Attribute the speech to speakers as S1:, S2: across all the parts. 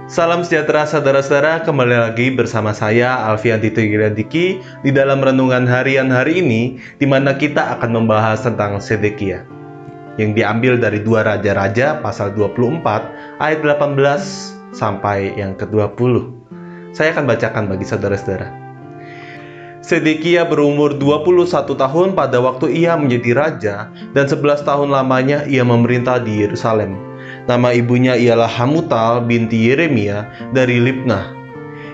S1: Salam sejahtera saudara-saudara, kembali lagi bersama saya Alfian Tito Diki di dalam renungan harian hari ini, di mana kita akan membahas tentang Sedekia yang diambil dari 2 Raja-Raja pasal 24 ayat 18 sampai yang ke-20. Saya akan bacakan bagi saudara-saudara. Sedekia berumur 21 tahun pada waktu ia menjadi raja, dan 11 tahun lamanya ia memerintah di Yerusalem. Nama ibunya ialah Hamutal binti Yeremia dari Libnah.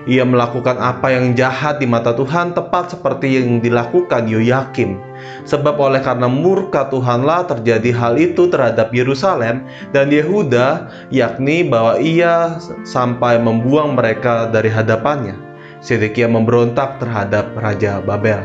S1: Ia melakukan apa yang jahat di mata Tuhan, tepat seperti yang dilakukan Yoyakim. Sebab oleh karena murka Tuhanlah terjadi hal itu terhadap Yerusalem dan Yehuda, yakni bahwa ia sampai membuang mereka dari hadapannya. Sedekia memberontak terhadap Raja Babel.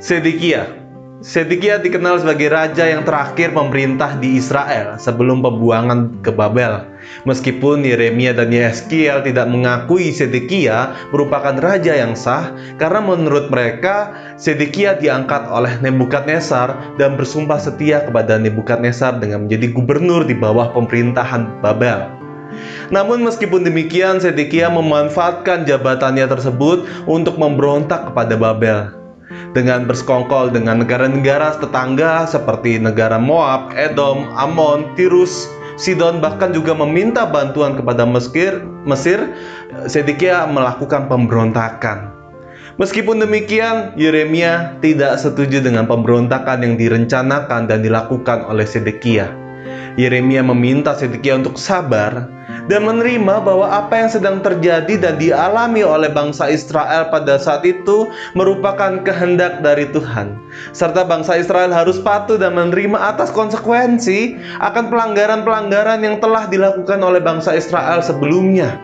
S1: Sedekia dikenal sebagai raja yang terakhir memerintah di Israel sebelum pembuangan ke Babel. Meskipun Yeremia dan Yeskiel tidak mengakui Sedekia merupakan raja yang sah, karena menurut mereka Sedekia diangkat oleh Nebukadnezar dan bersumpah setia kepada Nebukadnezar dengan menjadi gubernur di bawah pemerintahan Babel. Namun meskipun demikian, Sedekia memanfaatkan jabatannya tersebut untuk memberontak kepada Babel dengan bersekongkol dengan negara-negara tetangga seperti negara Moab, Edom, Amon, Tirus, Sidon, bahkan juga meminta bantuan kepada Mesir. Sedekia melakukan pemberontakan. Meskipun demikian, Yeremia tidak setuju dengan pemberontakan yang direncanakan dan dilakukan oleh Sedekia. Yeremia meminta Sedekia untuk sabar dan menerima bahwa apa yang sedang terjadi dan dialami oleh bangsa Israel pada saat itu merupakan kehendak dari Tuhan, serta bangsa Israel harus patuh dan menerima atas konsekuensi akan pelanggaran-pelanggaran yang telah dilakukan oleh bangsa Israel sebelumnya.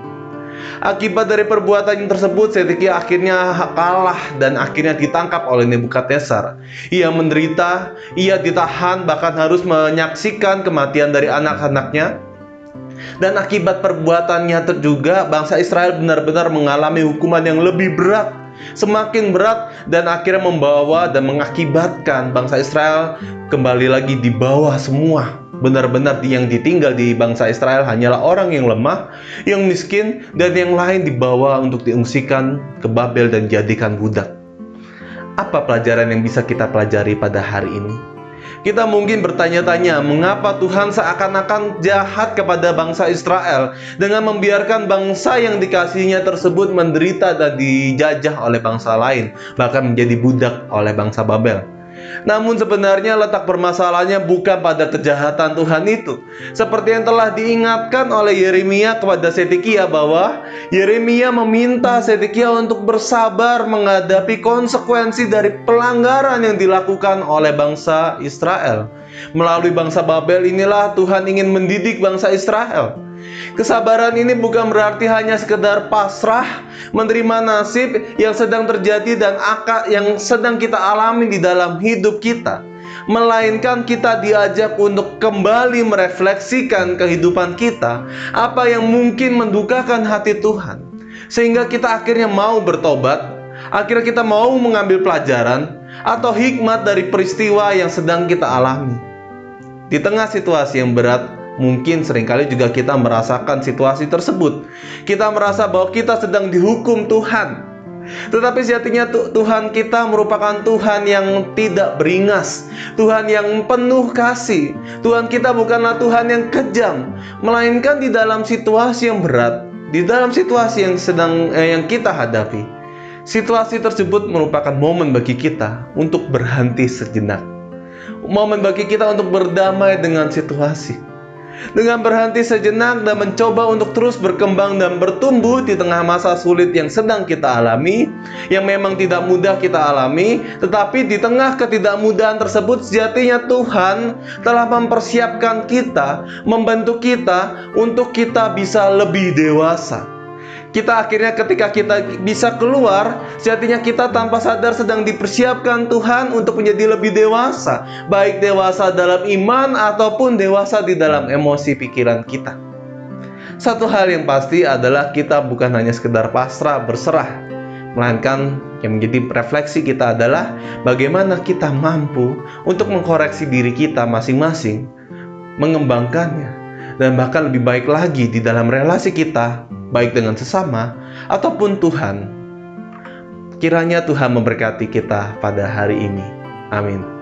S1: Akibat dari perbuatan tersebut, Sedekia akhirnya kalah dan akhirnya ditangkap oleh Nebukadnezar. Ia menderita, ia ditahan, bahkan harus menyaksikan kematian dari anak-anaknya. Dan akibat perbuatannya juga, bangsa Israel benar-benar mengalami hukuman yang lebih berat, semakin berat, dan akhirnya membawa dan mengakibatkan bangsa Israel kembali lagi di bawah semua. Benar-benar yang ditinggal di bangsa Israel hanyalah orang yang lemah, yang miskin, dan yang lain dibawa untuk diungsikan ke Babel dan dijadikan budak. Apa pelajaran yang bisa kita pelajari pada hari ini? Kita mungkin bertanya-tanya, mengapa Tuhan seakan-akan jahat kepada bangsa Israel dengan membiarkan bangsa yang dikasihinya tersebut menderita dan dijajah oleh bangsa lain, bahkan menjadi budak oleh bangsa Babel. Namun sebenarnya letak permasalahannya bukan pada kejahatan Tuhan itu. Seperti yang telah diingatkan oleh Yeremia kepada Sedekia, bahwa Yeremia meminta Sedekia untuk bersabar menghadapi konsekuensi dari pelanggaran yang dilakukan oleh bangsa Israel. Melalui bangsa Babel inilah Tuhan ingin mendidik bangsa Israel. Kesabaran ini bukan berarti hanya sekedar pasrah menerima nasib yang sedang terjadi dan yang sedang kita alami di dalam hidup kita, melainkan kita diajak untuk kembali merefleksikan kehidupan kita, apa yang mungkin mendukakan hati Tuhan, sehingga kita akhirnya mau bertobat, akhirnya kita mau mengambil pelajaran atau hikmat dari peristiwa yang sedang kita alami. Di tengah situasi yang berat, mungkin seringkali juga kita merasakan situasi tersebut. Kita merasa bahwa kita sedang dihukum Tuhan. Tetapi sejatinya Tuhan kita merupakan Tuhan yang tidak beringas, Tuhan yang penuh kasih. Tuhan kita bukanlah Tuhan yang kejam, melainkan di dalam situasi yang berat, di dalam situasi yang kita hadapi, situasi tersebut merupakan momen bagi kita untuk berhenti sejenak. Momen bagi kita untuk berdamai dengan situasi, dengan berhenti sejenak dan mencoba untuk terus berkembang dan bertumbuh di tengah masa sulit yang sedang kita alami, yang memang tidak mudah kita alami. Tetapi di tengah ketidakmudahan tersebut, sejatinya Tuhan telah mempersiapkan kita, membantu kita untuk kita bisa lebih dewasa. Kita akhirnya ketika kita bisa keluar, sejatinya kita tanpa sadar sedang dipersiapkan Tuhan untuk menjadi lebih dewasa, baik dewasa dalam iman ataupun dewasa di dalam emosi pikiran kita. Satu hal yang pasti adalah kita bukan hanya sekedar pasrah berserah, melainkan yang menjadi refleksi kita adalah bagaimana kita mampu untuk mengkoreksi diri kita masing-masing, mengembangkannya, dan bahkan lebih baik lagi di dalam relasi kita, baik dengan sesama ataupun Tuhan. Kiranya Tuhan memberkati kita pada hari ini. Amin.